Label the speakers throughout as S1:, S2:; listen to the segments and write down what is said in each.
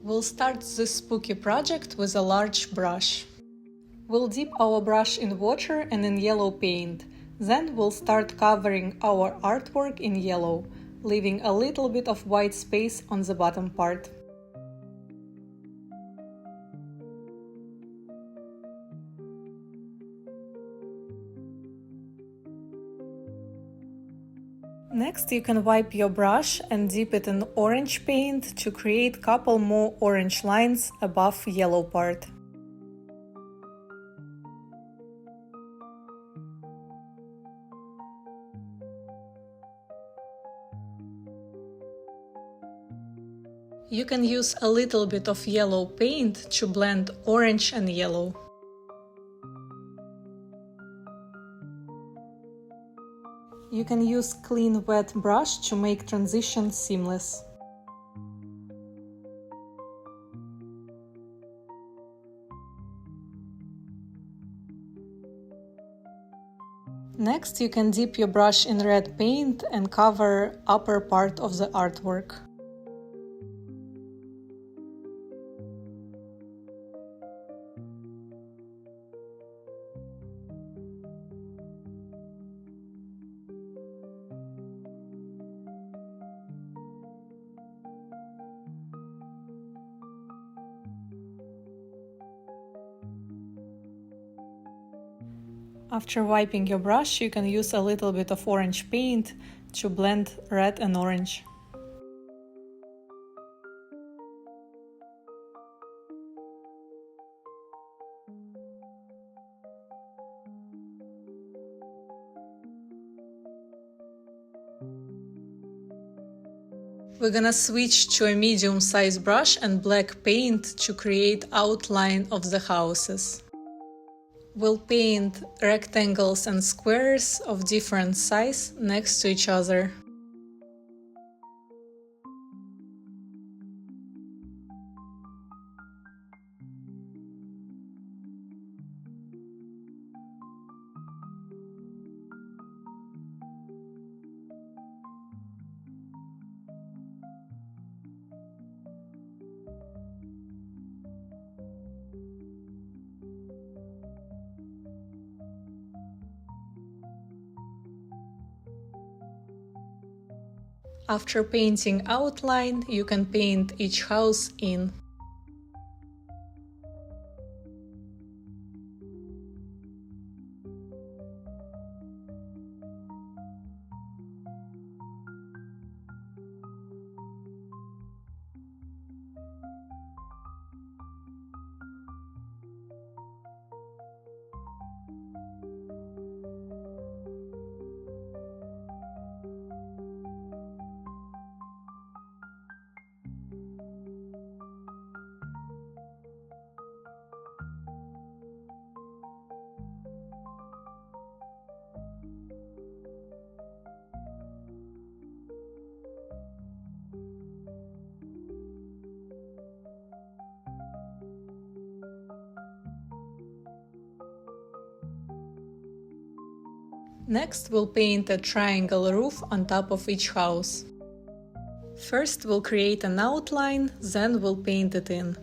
S1: We'll start this spooky project with a large brush. We'll dip our brush in water and in yellow paint. Then we'll start covering our artwork in yellow, leaving a little bit of white space on the bottom part. Next, you can wipe your brush and dip it in orange paint to create couple more orange lines above yellow part. You can use a little bit of yellow paint to blend orange and yellow. You can use clean wet brush to make transition seamless. Next, you can dip your brush in red paint and cover upper part of the artwork. After wiping your brush, you can use a little bit of orange paint to blend red and orange. We're gonna switch to a medium-sized brush and black paint to create outline of the houses. We'll paint rectangles and squares of different size next to each other. After painting outline, you can paint each house in. Next, we'll paint a triangle roof on top of each house. First, we'll create an outline, then we'll paint it in.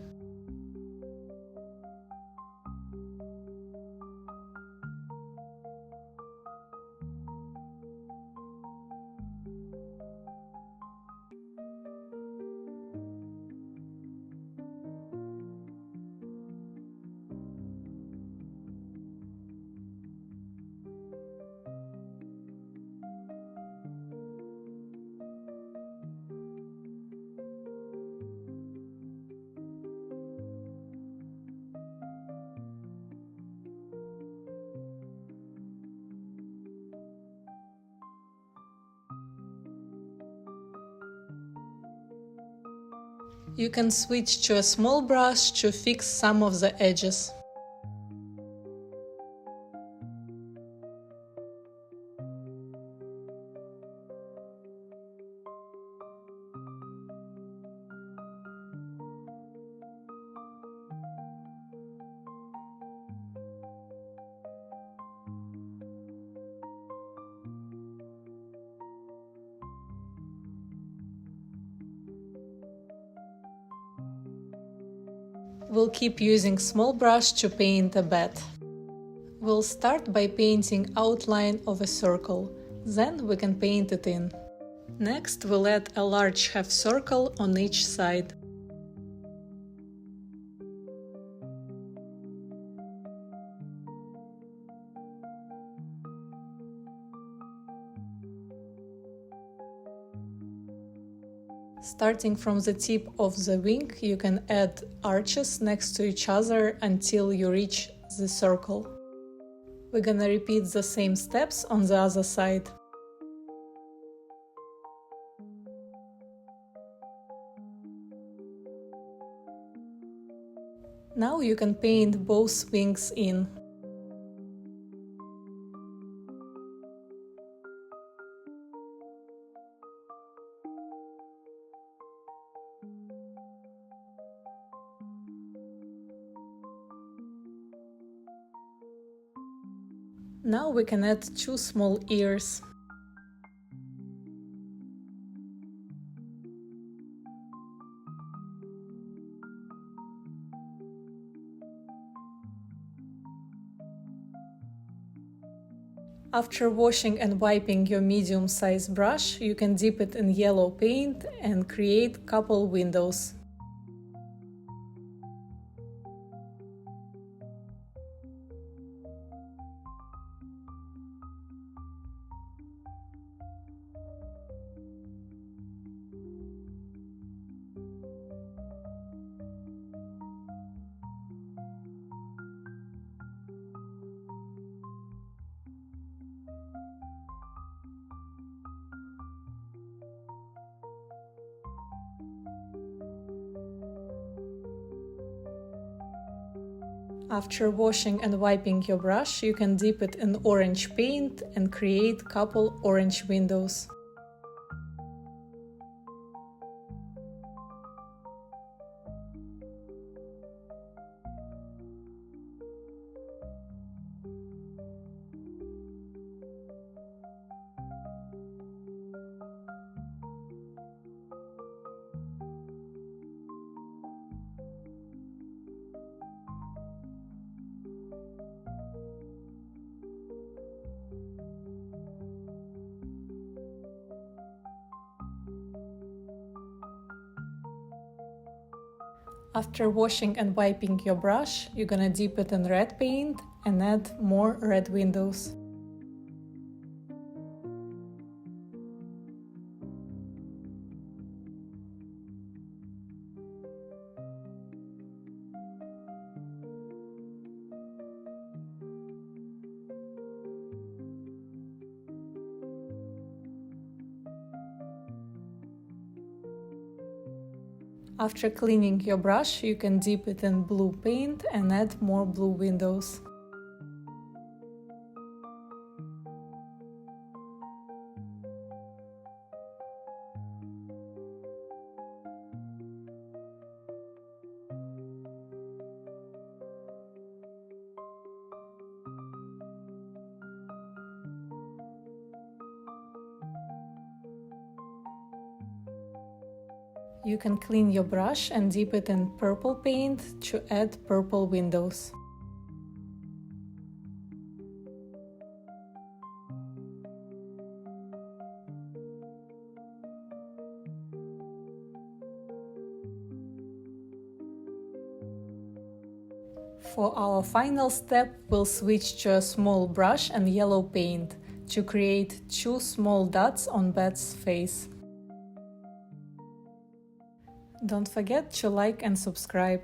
S1: You can switch to a small brush to fix some of the edges. We'll keep using small brush to paint a bed. We'll start by painting outline of a circle, then we can paint it in. Next, we'll add a large half circle on each side. Starting from the tip of the wing, you can add arches next to each other until you reach the circle. We're gonna repeat the same steps on the other side. Now you can paint both wings in. Now we can add 2 small ears. After washing and wiping your medium-sized brush, you can dip it in yellow paint and create couple windows. After washing and wiping your brush, you can dip it in orange paint and create couple orange windows. After washing and wiping your brush, you're gonna dip it in red paint and add more red windows. After cleaning your brush, you can dip it in blue paint and add more blue windows. You can clean your brush and dip it in purple paint to add purple windows. For our final step, we'll switch to a small brush and yellow paint to create 2 small dots on bed's face. Don't forget to like and subscribe.